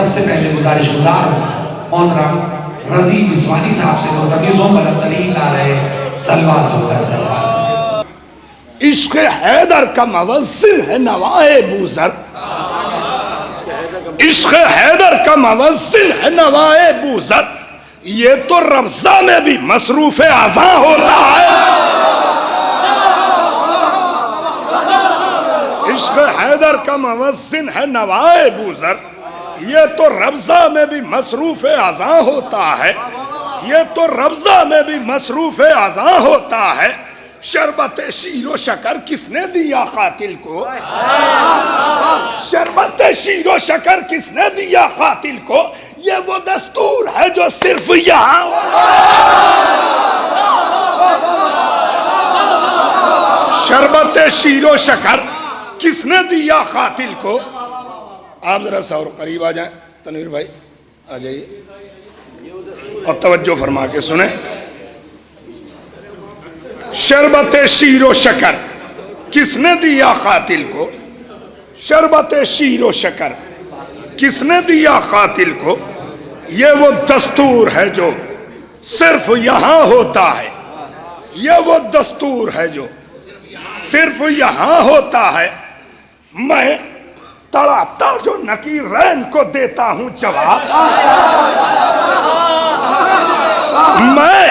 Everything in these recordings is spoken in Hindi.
सबसे पहले गुजारिश गुजार मोहतरम रजी बिस्वानी साहब से तो तमीज़ों बलंदरीन ला रहे सलवा सुल्तान इश्क हैदर का मवज़्ज़िन है नवाए बूज़र, इश्क हैदर का मवज़्ज़िन है नवाए बूज़र, ये तो रब्ज़ा में भी मसरूफ़ आज़ा होता है। इश्क हैदर का मवज़्ज़िन है नवाए बूज़र, ये तो रब्ज़ा में भी मसरूफ़ आज़ा होता है, ये तो रब्ज़ा में भी मसरूफ़ आज़ा होता है। शरबत शीरो शकर किसने दिया कातिल को, शरबत शीरो शकर किसने दिया कातिल को, ये वो दस्तूर है जो सिर्फ यहाँ। शरबत शीरो शकर किसने दिया कातिल को। आप जरा सा और करीब आ जाएं, तनवीर भाई आ जाइए और तवज्जो फरमा के सुने। शरबत शीरो शकर किसने दिया कातिल को, शरबत शीरो शकर किसने दिया कातिल को, ये वो दस्तूर है जो सिर्फ यहाँ होता है, ये वो दस्तूर है जो सिर्फ यहाँ होता है। मैं तड़ातड़ जो नकीरैन को देता हूँ जवाब, मैं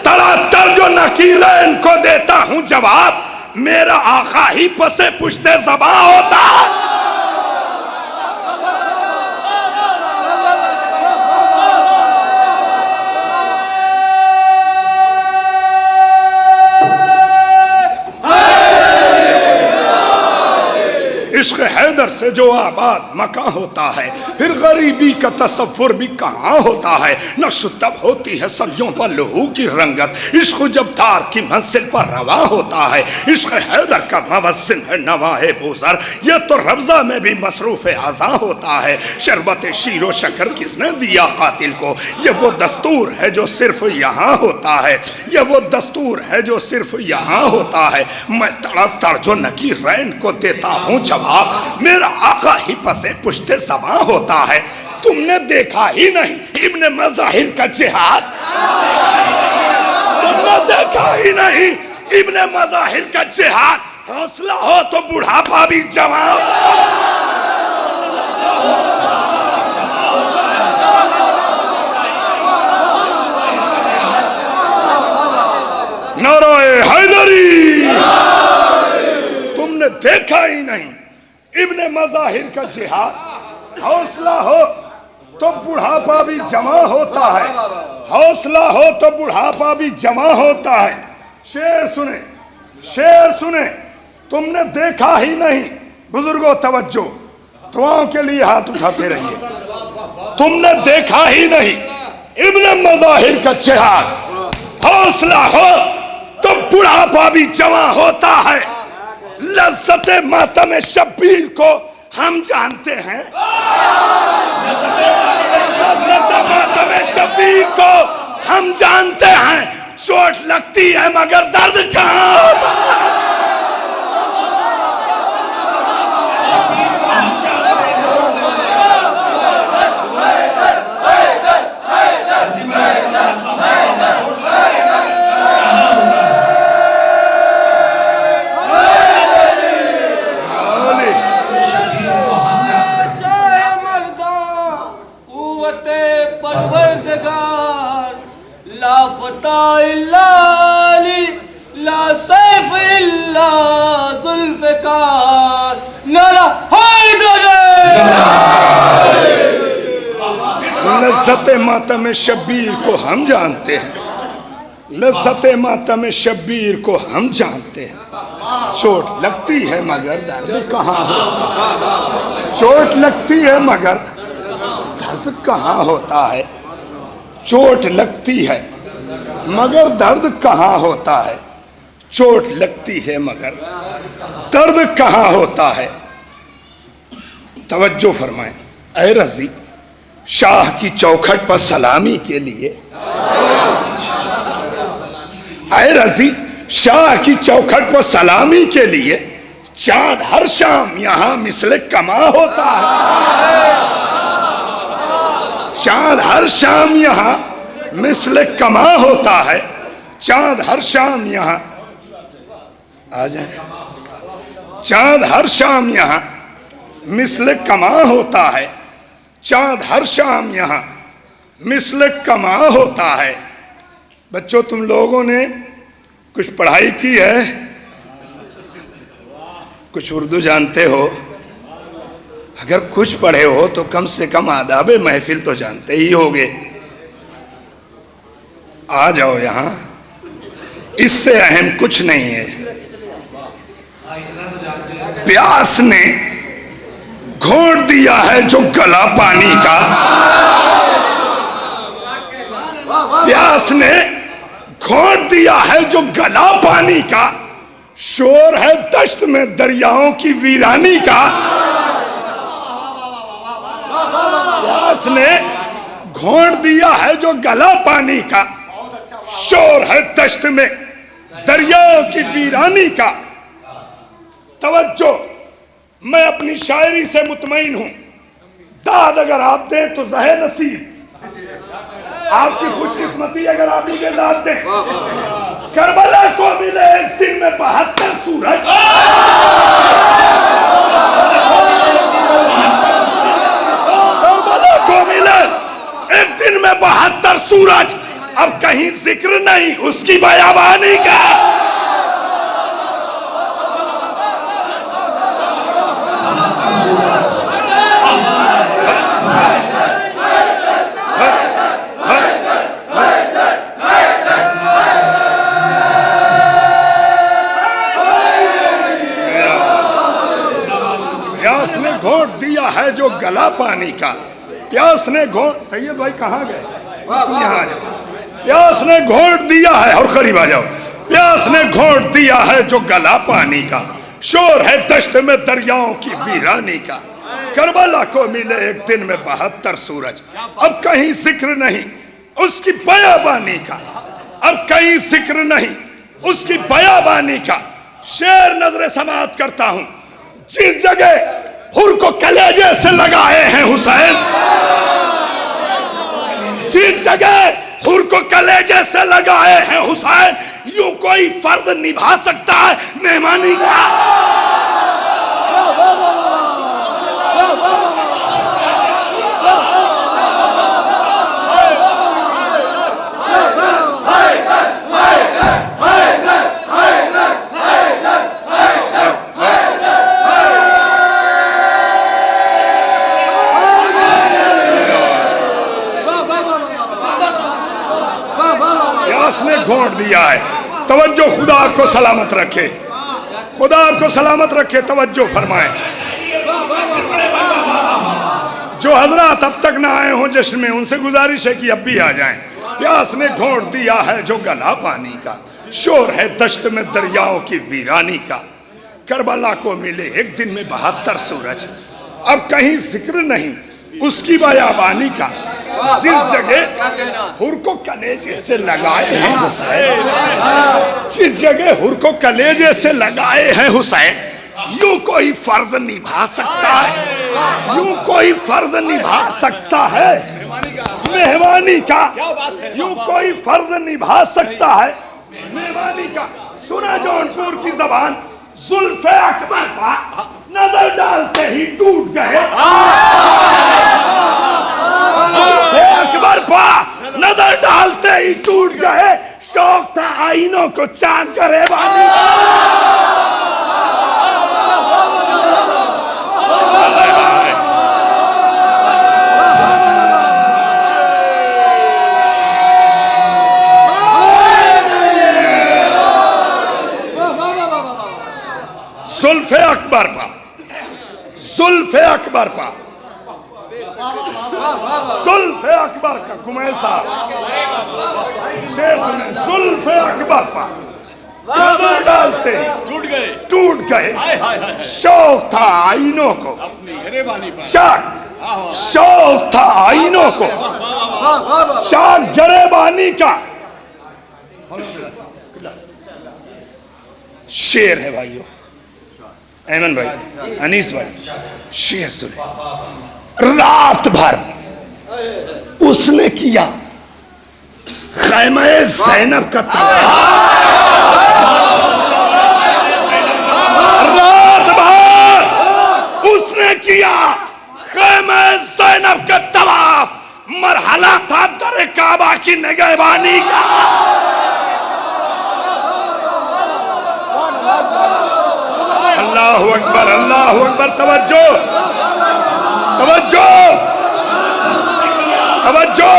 तड़ातड़ जो नकीरैन को देता हूँ जवाब, मेरा आका ही पसे पुश्ते ज़बां होता है। इश्क हैदर से जो आबाद मकां होता है, फिर गरीबी का तसव्वुर भी कहाँ होता है। नक्श तब होती है सदियों पर लहू की रंगत, इश्क जब तार की मंजिल पर रवा होता है। इश्क हैदर का मवज़्ज़िन है नवाए बूज़र, ये तो रब्ज़ा में भी मसरूफ़ आज़ा होता है। शरबत शीरो शकर किसने दिया कातिल को, ये वो दस्तूर है जो सिर्फ यहाँ होता है, ये वो दस्तूर है जो सिर्फ यहाँ होता है। मैं तड़ातड़ जो नकीरैन को देता हूँ जवाब, मेरा आका ही पसे पुश्ते ज़बां होता है। तुमने देखा ही नहीं इब्ने मज़ाहिर का जिहाद, तुमने देखा ही नहीं इब्ने मज़ाहिर का जिहाद। हौसला हो तो बुढ़ापा भी जवान। नाराए हैदरी, तुमने देखा ही नहीं इब्ने मज़ाहिर का जिहाद। हौसला हो तो बुढ़ापा भी जमा होता है, हौसला हो तो बुढ़ापा भी जमा होता है। शेर सुने, शेर सुने, तुमने देखा ही नहीं। बुजुर्गों तवज्जो, दुआओं के लिए हाथ उठाते रहिए। तुमने देखा ही नहीं इब्ने मज़ाहिर का जिहाद। हौसला हो तो बुढ़ापा भी जमा होता है। लज़्ज़त मातम शब्बीर को हम जानते हैं, लज़्ज़त मातम शब्बीर को हम जानते हैं। चोट लगती है मगर दर्द कहाँ होता है। लज़्ज़त मातम शब्बीर को हम जानते हैं, लज़्ज़त मातम शब्बीर को हम जानते हैं। चोट लगती है मगर दर्द कहाँ होता है, चोट लगती है मगर दर्द कहाँ होता है। चोट लगती है मगर दर्द कहाँ होता है, चोट लगती है मगर दर्द कहाँ होता है। तवज्जो फरमाएं। ऐ रज़ी, शाह की चौखट पर सलामी के लिए, ऐ रज़ी, शाह की चौखट पर सलामी के लिए चांद हर शाम यहाँ मिसले कमा होता है। चांद हर शाम यहाँ मिस्ल कमा होता है, चांद हर शाम यहाँ आ जाए, चांद हर शाम यहाँ मिस्ल कमा होता है, चांद हर शाम यहाँ मिस्ल कमा होता है। बच्चों, तुम लोगों ने कुछ पढ़ाई की है, कुछ उर्दू जानते हो, अगर कुछ पढ़े हो तो कम से कम आदाबे महफिल तो जानते ही होगे। आ जाओ यहाँ, इससे अहम कुछ नहीं है। प्यास ने घोंट दिया है जो गला पानी का, प्यास ने घोंट दिया है जो गला पानी का, शोर है दश्त में दरियाओं की वीरानी का। प्यास ने घोंट दिया है जो गला पानी का, शोर है दश्त में दरियाओं की वीरानी का। तवज्जो, मैं अपनी शायरी से मुतमईन हूं, दाद अगर आप दें तो ज़हे नसीब, आपकी खुशकिस्मती अगर आप मुझे दाद दें। करबला को मिले एक दिन में 72 सूरज, करबला को मिले एक दिन में 72 सूरज, अब कहीं जिक्र नहीं उसकी बयाबानी का। प्यास ने घोंट दिया है जो गला पानी का, प्यास ने घोंट, सैयद भाई कहाँ गए, यहाँ आ जाओ। प्यास ने घोंट दिया है, और करीब आ जाओ। प्यास ने घोंट दिया है जो गला पानी का, शोर है दश्त में दरियाओं की वीरानी का। करबला को मिले एक दिन में 72 सूरज, अब कहीं जिक्र नहीं उसकी बयाबानी का, अब कहीं जिक्र नहीं उसकी बयाबानी का। शेर नजरे समात करता हूं, जिस जगह हुर को कलेजे से लगाए हैं हुसैन, जिस जगह हुर को कलेजे से लगाए हैं हुसैन, यूं कोई फर्ज निभा सकता है मेहमानी का। प्यास ने घोंट दिया है, तवज्जो, खुदा आपको सलामत रखे, खुदा आपको सलामत रखे। तवज्जो फरमाएं, जो हजरात अब तक ना आए हों जश्न में, उनसे गुजारिश है कि अब भी आ जाएं। प्यास ने घोंट दिया है जो गला पानी का, शोर है दश्त में दरियाओं की वीरानी का। करबला को मिले एक दिन में 72 सूरज, अब कहीं जिक्र नहीं उसकी बयाबानी का। जिस जगह हुर को कलेजे से लगाए हैं हुसैन, जिस जगह हुर को कलेजे से लगाए हैं हुसैन, यूं कोई फर्ज निभा सकता है, यूं कोई फर्ज निभा सकता है मेहमानी का, यूं कोई फर्ज निभा सकता है मेहमानी का। सुना जौनपुर की जबान, जुल्फे अकबर का नजर डालते ही टूट गए, अकबर पा नजर डालते ही टूट गए, शौक था आईनों को चांद करे बानी। जुल्फे अकबर पा, जुल्फे अकबर पा, जुल्फे अकबर का कुमैल साहब, जुल्फे अकबर पा नजर डालते टूट गए, शौक था आईनों को, शौक था आईनों को, शाख गरेबानी का। शेर है भाइयों, ऐमन भाई, अनीस भाई, शेर सुने। रात भर उसने किया खैमे ज़ैनब का रात भर उसने किया खैमे ज़ैनब का तवाफ। मरहला था दर काबा की निगहबानी का। अल्लाहु अकबर, अल्लाहु अकबर। तवज्जो, तवज्जो, तवज्जो।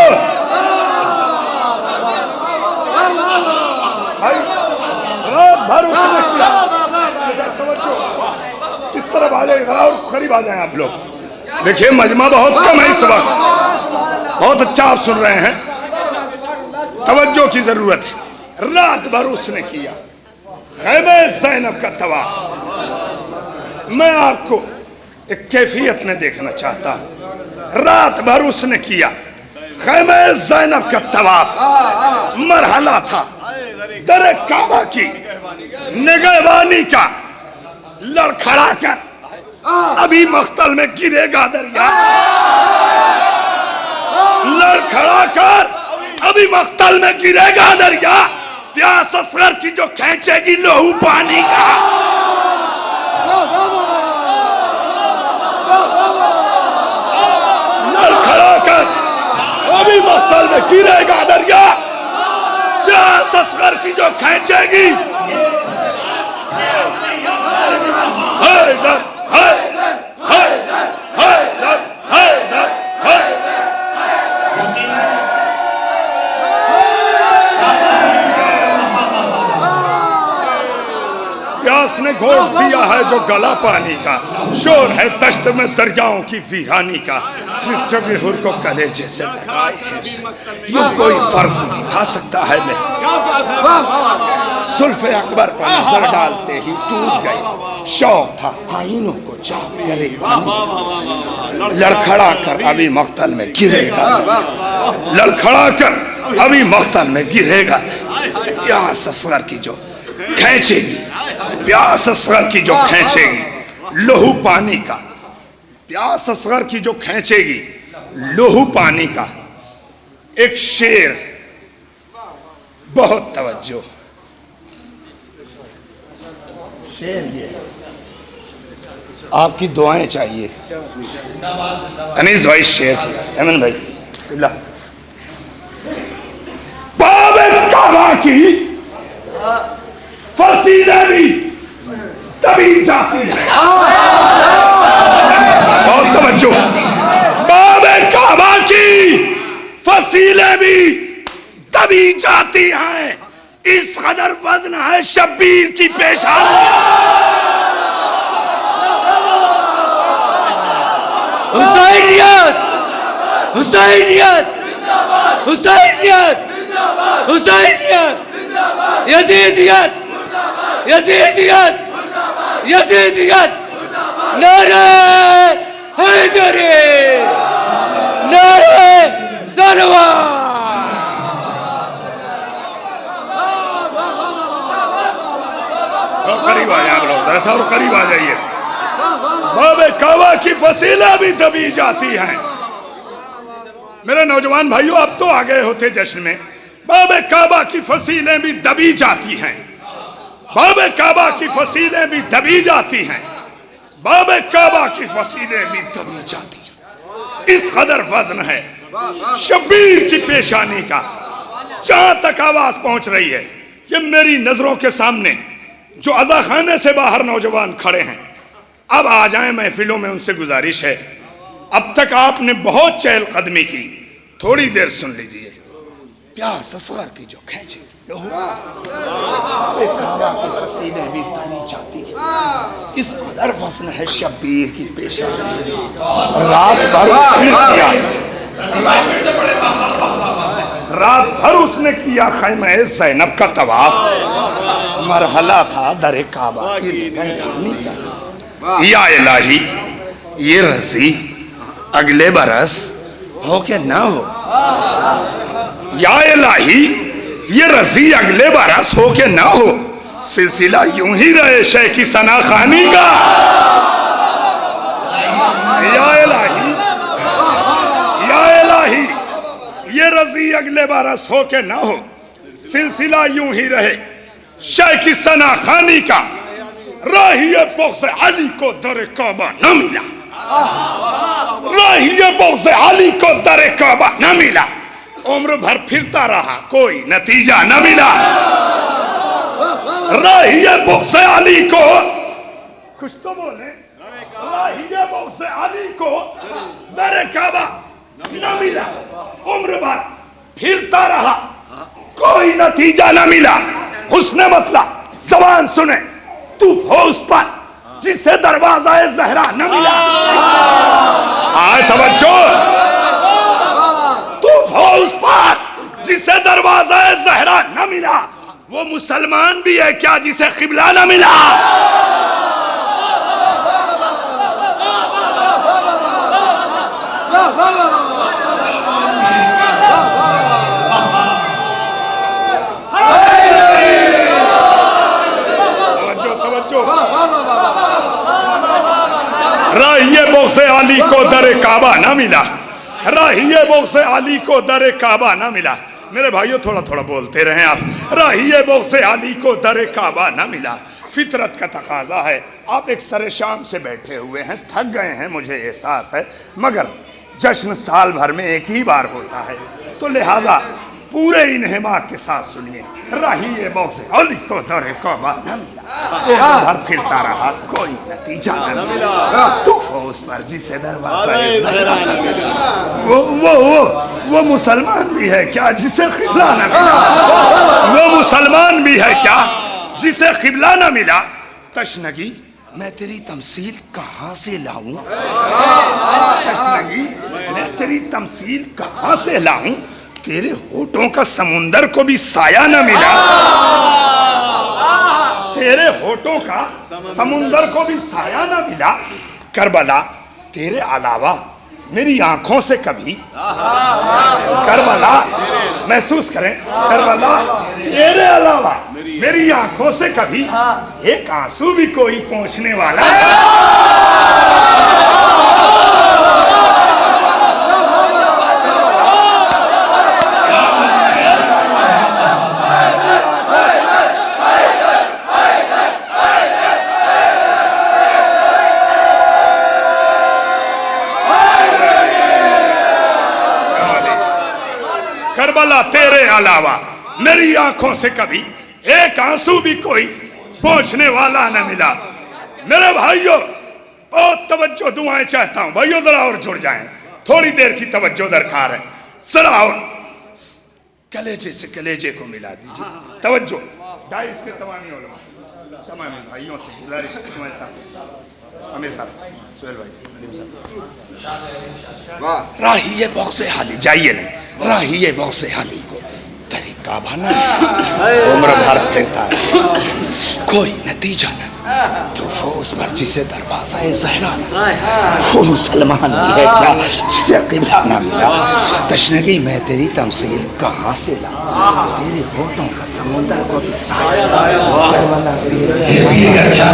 रात भर उसने किया। इस तरफ आ जाए, जरा और करीब आ जाए आप लोग। देखिए मजमा बहुत कम है इस वक्त, बहुत अच्छा आप सुन रहे हैं, तवज्जो की जरूरत है। रात भर उसने किया खैमे ज़ैनब का तवाफ। मैं आपको एक कैफियत में देखना चाहता हूं। रात भर उसने किया खैमे ज़ैनब का तवाफ। मरहला था दर काबा की निगहबानी का। लड़खड़ा कर अभी मख्तल में गिरेगा दरिया। लड़खड़ा कर अभी मख्तल में गिरेगा दरिया। प्यास असगर की जो खींचेगी लहू पानी का। लड़खड़ा कर अभी मख्तल में गिरेगा दरिया। प्यास असगर की जो खींचेगी हैदर, हैदर, हैदर, हैदर, हैदर, हैदर। प्यास ने घोट दिया है जो गला पानी का। शोर है तश्त में दरियाओं की वीरानी का। जिस जगह हुर को कलेजे से लगाए है यूं कोई फर्ज निभा सकता है मैं। सुल्फ़े अकबर पर नजर डालते ही टूट गई। शौक था आईनों को चाप करे। लड़खड़ा कर अभी मख्तल में गिरेगा। लड़खड़ा कर अभी मख्तल में गिरेगा। प्यास असगर की जो खींचेगी, प्यास असगर की जो खींचेगी लहू पानी का। प्यास असगर की जो खींचेगी लहू पानी का। एक शेर, बहुत तवज्जो। शेर ये आपकी दुआएं चाहिए। अनीस भाई शेर से, अमन भाई बाबे काबा की फसीले भी तभी जाती है। बहुत तवज्जो। बाबे काबा की फसीले भी तभी जाती हैं। इस कदर वजन है शब्बीर की पेशानी। हुसैनियत, हुसैनियत, हुसैनियत, हुसैनियत, यजीदियत, यजीदियत, यजीदियत। नारे हैदरी, नारे सलवार। करीब आए आप लोग, ऐसा और करीब आ जाइए। बाबे काबा की फसीलें भी दबी जाती हैं। मेरे नौजवान भाइयों, अब तो आ गए होते जश्न में। बाबे काबा की फसीलें भी दबी जाती हैं। बाबे काबा की फसीलें भी दबी जाती हैं। बाबे काबा की फसीलें भी दबी जाती हैं। इस कदर वजन है शब्बीर की पेशानी का। जहां तक आवाज पहुंच रही है कि मेरी नजरों के सामने जो अज़ा खाने से बाहर नौजवान खड़े हैं, अब आ जाएं महफिलों में। उनसे गुजारिश है, अब तक आपने बहुत चहलकदमी की, थोड़ी देर सुन लीजिए। प्यास असगर की जो खींचे लहू की फसीलें भी दबी जाती है। इस कदर वज़न है शब्बीर की पेशानी। रात भर किया, रात भर उसने किया खैमे ज़ैनब का तवाफ। मरहला था दर काबा की निगहबानी का। या इलाही, ये रज़ी अगले बरस हो के ना हो। या इलाही, ये रज़ी अगले बरस हो के ना हो। सिलसिला यूं ही रहे शेख की सना खानी का। या इलाही, या इलाही, रजी अगले बरस हो के ना हो, सिलसिला यूं ही रहे शेख सना खानी का। राहिए बख्श अली को दर काबा न मिला, राहिए बख्श अली को दर काबा न मिला। उम्र भर फिरता रहा, कोई नतीजा न मिला। राहिए बख्श अली को, कुछ तो बोले, राहिए बख्श अली को दर काबा न मिला। उम्र भर फिरता रहा, कोई नतीजा न मिला। हुस्न मतलब ज़बान सुने तू हो उस पर जिसे दरवाजा ज़हरा न मिला। आए तवज्जो, तू हो उस पर जिसे दरवाजा ज़हरा न मिला। वो मुसलमान भी है क्या जिसे क़िबला न मिला? राहिए बख्श अली को दर काबा ना मिला, राहिए बख्श अली को दर काबा ना मिला। मेरे भाइयों थोड़ा थोड़ा बोलते रहे आप। राहिए बख्श अली को दर काबा ना मिला। फितरत का तकाजा है। आप एक सरे शाम से बैठे हुए हैं, थक गए हैं, मुझे एहसास है, मगर जश्न साल भर में एक ही बार होता है, तो लिहाजा पूरे इन्हेमाक के साथ सुनिए। राहिए बख्श अली को दर काबा न मिला, भर फिरता रहा, कोई नतीजा न मिला। तू हो उस पर जिसे दरवाजा वो मुसलमान भी है क्या जिसे क़िबला न मिला? वो मुसलमान भी है क्या जिसे क़िबला न मिला? तशनगी मैं तेरी तमसील कहाँ से लाऊं? तशनगी मैं तेरी तमसील कहाँ से लाऊं? तेरे होठों का समुंदर को भी साया न मिला। तेरे होठों का समुंदर को भी साया न मिला। करबला तेरे अलावा मेरी आंखों से कभी, करबला महसूस करें, करबला तेरे अलावा मेरी आंखों से कभी एक आंसू भी कोई पहुंचने वाला करबला तेरे अलावा मेरी आंखों से कभी एक आंसू भी कोई पहुंचने वाला न मिला। मेरे भाइयों बहुत तवज्जो दुआएं चाहता हूं भाइयों, जरा और जुड़ जाएं, थोड़ी देर की तवज्जो दरकार है। जरा और कलेजे से कलेजे को मिला दीजिए, तवज्जो। डाइस के तमामी उलमा, तमामी भाइयों से गुजारिश, आमिर साहब, सुहेल भाई, राहिए बख्श अली, जाइए नहीं, राहिए बख्श अली को दर काबा न मिला। उम्र भर फिरता रहा, कोई नतीजा न। तो वो उस पर जिसे दरवाजा ज़हरा न, वो मुसलमान भी है क्या जिसे क़िबला न मिला। तशनगी मैं तेरी तमसील कहाँ से लाऊं? तेरे होठों का समुंदर को भी साया करबला तेरे। ये भी एक अच्छा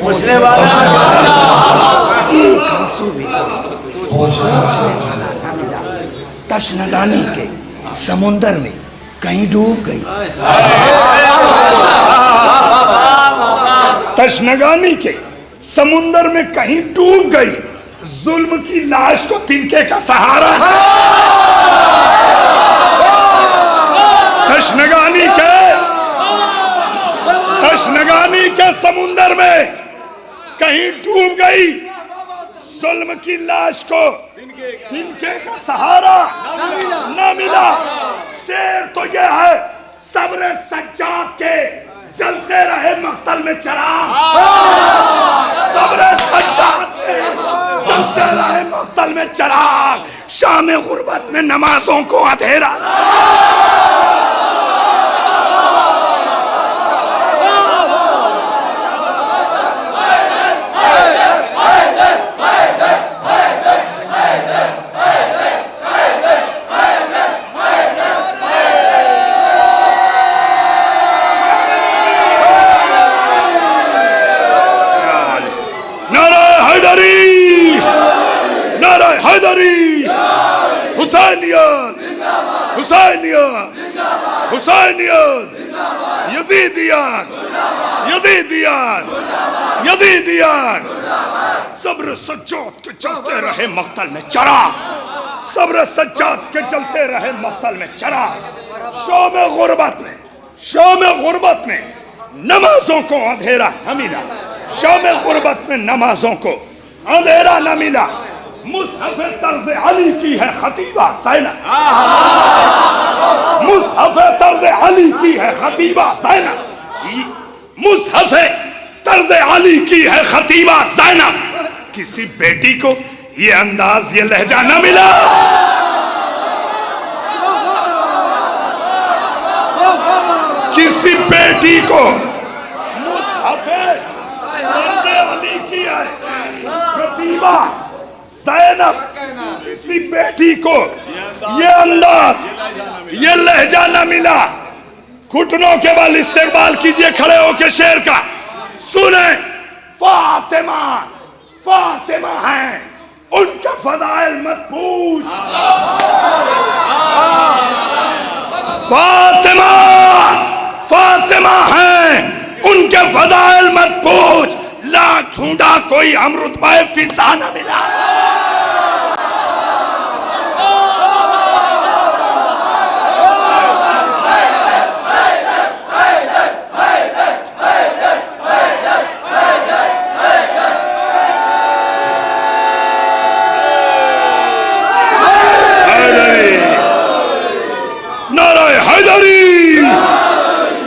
पूछने वाला ना मिला। तशनगानी के समुंदर में कहीं डूब गई, तशनगानी के समुंदर में कहीं डूब गई। जुल्म की लाश को तिनके का सहारा, तशनगानी के समुंदर में कहीं डूब गई। जुल्म की लाश को तिनके का सहारा न मिला। शेर तो यह है सब्र सज्जाद के जलते रहे मख्तल में चराग। सब्र सज्जाद के जलते रहे मख्तल में चराग। शाम गुर्बत में नमाजों को अंधेरा। नारा हैदरी, हुसैनियत, हुसैनियत, हुसैनियत, यजीदियत, यजीदियत, यजीदियत। सब्र सज्जाद के चलते रहे मख्तल में चराग, सब्र सज्जाद के चलते रहे मख्तल में चराग। शौम गुर्बत में नमाजों को अंधेरा न मिला, शौम गुर्बत में नमाजों को अंधेरा न मिला। मुसहफ़े तर्ज़े अली की है खतीबा ज़ैनब, मुसहफ़े तर्ज़े अली की है खतीबा ज़ैनब, मुसहफ़े तर्ज़े अली की है खतीबा ज़ैनब। किसी बेटी को ये अंदाज ये लहजा न मिला। किसी बेटी को मुसहफ़े तर्ज़े अली की है खतीबा ज़ैनब, किसी बेटी को ये अंदाज ये लहजा न मिला। घुटनों के बल इस्तेकबाल कीजिए खड़े होके शेर का, सुने। फातिमा, फातिमा है, उनका फज़ाइल मत पूछ। फातिमा, फातिमा है, उनके फज़ाइल मत पूछ। लाख ढूंढा कोई अमृत पाए फिजा न मिला।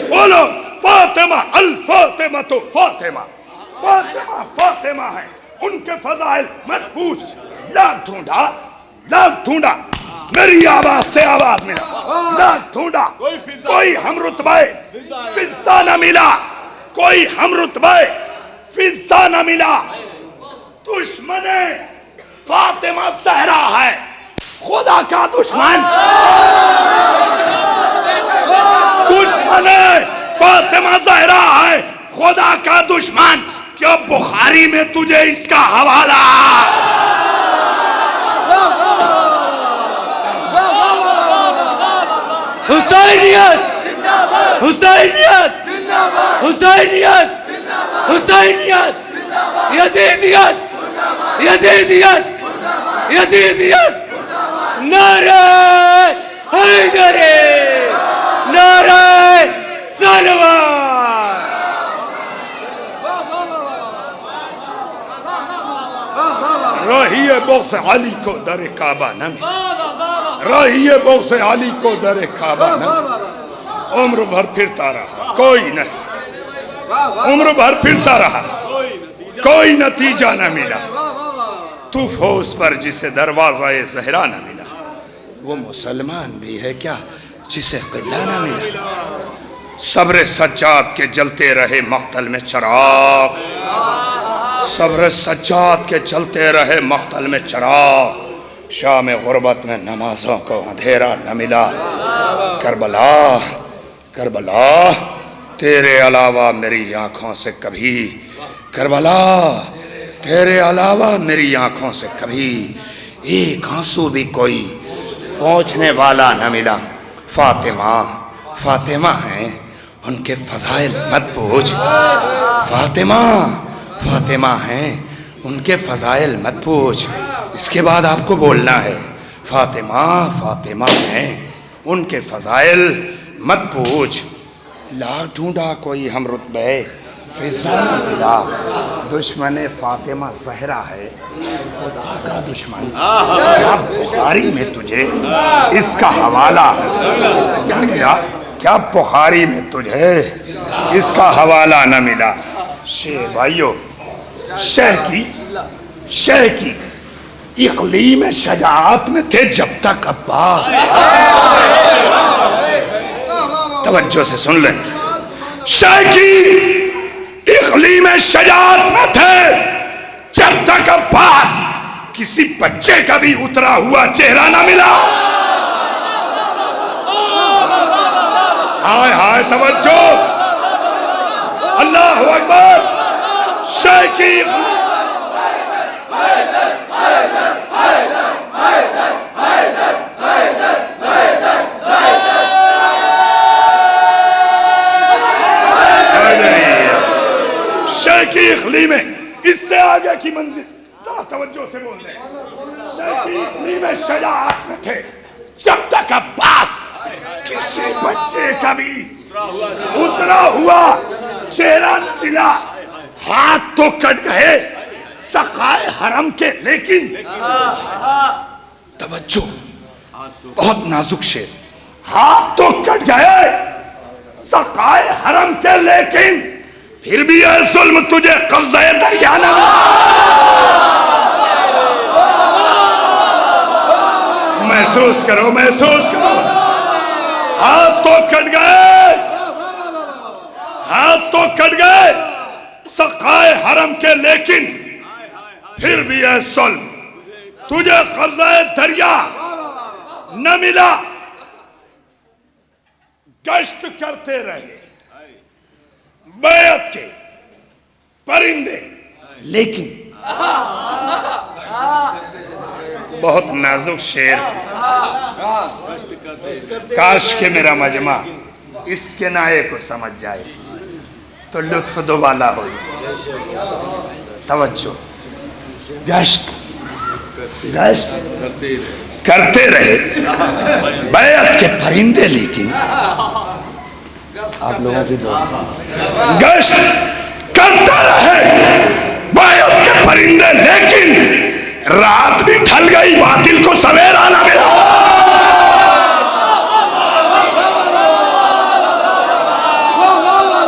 बोलो फातिमा, अल फातिमा तो फातिमा, फातिमा फातिमा है, उनके फज़ाइल मत पूछ। लाख ढूंढा मेरी आवाज से आवाज मिला, लाख ढूंढा कोई हम रुतबे फिजा न मिला, कोई हम रुतबे फिजा न मिला। दुश्मने फातिमा ज़हरा है, खुदा का दुश्मन। दुश्मने फातिमा ज़हरा है, खुदा का दुश्मन। क्या बुखारी में तुझे इसका हवाला? हुसैनियत, हुसैनियत, हुसैनियत, हुसैनियत, यजीदियत, यजीदियत, यजीदियत। नारे हैदरी, नारे सलवार। रहिए बग़्ज़ अली को दर काबा न मिला, रहिए बग़्ज़ अली को दर काबा न मिला। उम्र भर फिरता रहा कोई नहीं, उम्र भर फिरता रहा कोई नतीजा न मिला। तूफ़ोस पर जिसे दरवाज़ा-ए ज़हरा न मिला, वो मुसलमान भी है क्या जिसे क़िबला न मिला। सब्र सज्जाद के जलते रहे मख्तल में चराग, सब्र सज्जाद के जलते रहे मख्तल में चराग। शाम गुर्बत में नमाजों को अंधेरा न मिला। करबला, करबला तेरे अलावा मेरी आँखों से कभी, करबला तेरे अलावा मेरी आँखों से कभी एक आंसू भी कोई पहुँचने वाला न मिला। फातिमा, फातिमा हैं, उनके फज़ाइल मत पूछ। फातिमा, फातिमा हैं, उनके फज़ाइल मत पूछ। इसके बाद आपको बोलना है फातिमा, फातिमा हैं, उनके फज़ाइल मत पूछ। लाख ढूंढा कोई हम रुतबे फिजा न मिला। दुश्मन फातिमा ज़हरा है, खुदा का दुश्मन। क्या बुखारी में तुझे इसका हवाला है? क्या मिला? क्या बुखारी में तुझे इसका हवाला न मिला? शेर भाइयों, शह की इक़लीम शजाअत में थे जब तक अब्बास। तवज्जो से सुन लें, शह की इक़लीम शजाअत में थे जब तक अब्बास। किसी बच्चे का भी उतरा हुआ चेहरा ना मिला। हाय हाय तवज्जो, अल्लाह अकबर। शह की इटली में इससे आगे की मंजिल, जरा तवज्जो से बोल रहे, इटली में शजाअत में थे जब तक अब्बास किसी बच्चे का भी उतरा हुआ चेहरा न मिला। हाथ तो कट गए सकाए हरम के, लेकिन तवज्जो, बहुत नाजुक शेर, हाथ तो कट गए सकाए हरम के, लेकिन फिर भी यह जुल्म तुझे कब्ज़े दरिया न महसूस करो, महसूस करो। हाथ तो कट गए, हाथ तो कट गए सकाए हरम के, लेकिन फिर भी यह जुल्म तुझे कब्ज़ा दरिया न मिला। गश्त करते रहे बैत के परिंदे, लेकिन बहुत नाजुक शेर, काश के मेरा मजमा इस किनाए को समझ जाए तो लुत्फ दोबाला हो। तवज्जो, गश्त करते रहे बैत के परिंदे, लेकिन आप लोगों की गश्त करते रहे बैत के परिंदे, लेकिन रात भी ढल गई, बातिल को सवेरा ना मिला।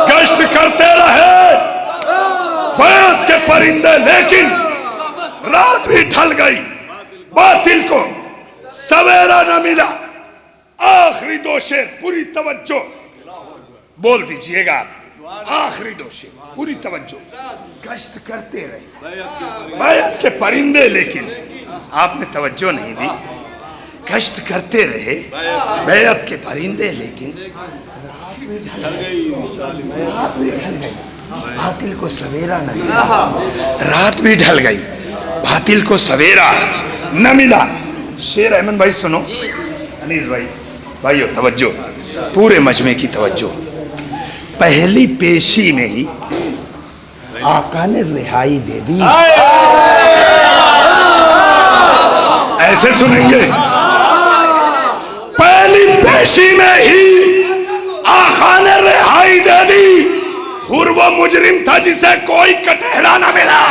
गश्त करते रहे बैत के परिंदे, लेकिन रात भी ढल गई, बातिल को सवेरा न मिला। आखिरी दो शेर पूरी तवज्जो बोल दीजिएगा आप, आखिरी दो शेर पूरी तवज्जो। गश्त करते रहे बैत के परिंदे, लेकिन आपने तवज्जो नहीं दी। गश्त करते रहे बैत के परिंदे, लेकिन बातिल को सवेरा न मिला। रात भी ढल गई, बातिल को सवेरा न मिला। शेर अहमद भाई सुनो, अनीस भाई, भाइयों तवज्जो, पूरे मजमे की तवज्जो। पहली पेशी में ही आका ने रिहाई दे दी। ऐसे सुनेंगे, पहली पेशी में ही आका ने रिहाई दे दी। हुर वो मुजरिम था जिसे कोई कटहरा न मिला।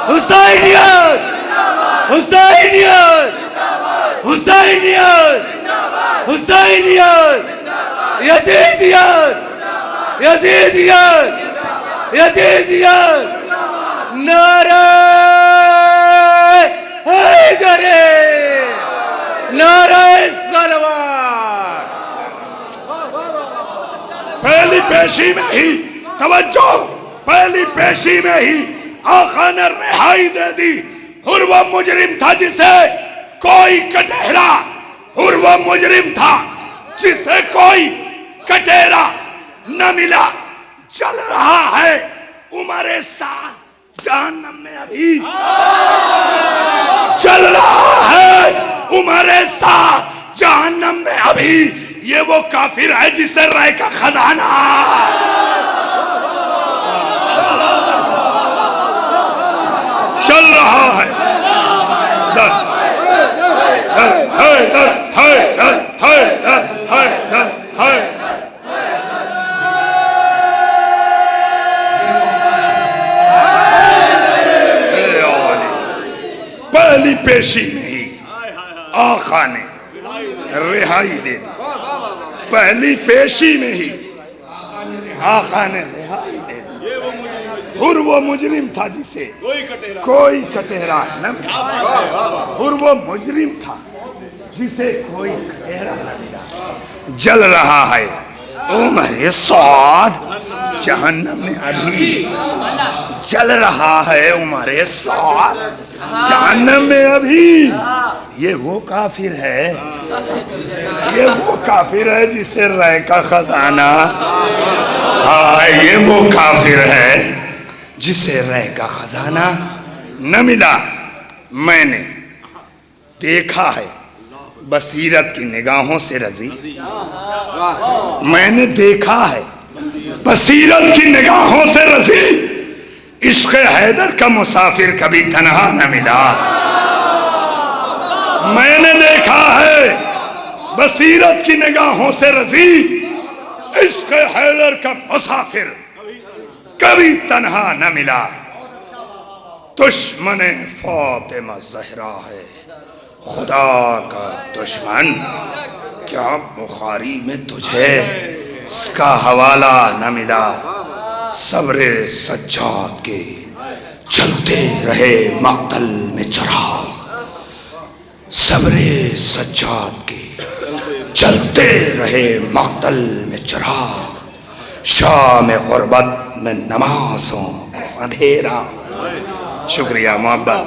हुसैनियत, हुसैनियत, हुसैनियत, हुसैनियत, यजीदियत, यजीदियत, यजीदियत, नारे हैदरे, नारे सलवार। पहली पेशी में ही तवज्जो, पहली पेशी में ही आका ने रिहाई दे दी। हुर वो मुजरिम था जिसे कोई कटहरा, हुर वो मुजरिम था जिसे कोई कटहरा न मिला। चल रहा है उमरे साथ जहन्नम में अभी, चल रहा है उमरे साथ जहन्नम में अभी। ये वो काफिर है जिसे राय का खजाना चल रहा है। दर है, दर है, दर है, दर है, दर है। पहली पेशी में ही आका ने रिहाई दे दी। पहली पेशी में ही आका ने रिहाई दे दी। हुर वो मुजरिम था जिसे कोई कटहरा न मिला। हुर वो मुजरिम था जिसे कोई कटहरा न मिला। जल रहा है उमरे साद जहन्नम में अभी, जल रहा है उमरे साद जहन्नम में अभी। ये वो काफिर है, ये वो काफिर है जिसे रह का खजाना, हाँ ये वो काफिर है जिसे रह का खजाना न मिला। मैंने देखा है बसीरत की निगाहों से रजी, मैंने देखा है बसीरत की निगाहों से रजी इश्क हैदर का मुसाफिर कभी तन्हा न मिला। मैंने देखा है बसीरत की निगाहों से रजी इश्क हैदर का मुसाफिर कभी तन्हा न मिला। दुश्मने फातिमा ज़हरा है खुदा का दुश्मन, क्या बुखारी में तुझे इसका हवाला न मिला। सब्रे सज्जाद के चलते रहे मक्तल में चिराग, सब्रे सज्जाद के चलते रहे मक्तल में चिराग, शाम गुरबत में नमाजों अंधेरा। शुक्रिया मोहब्बत।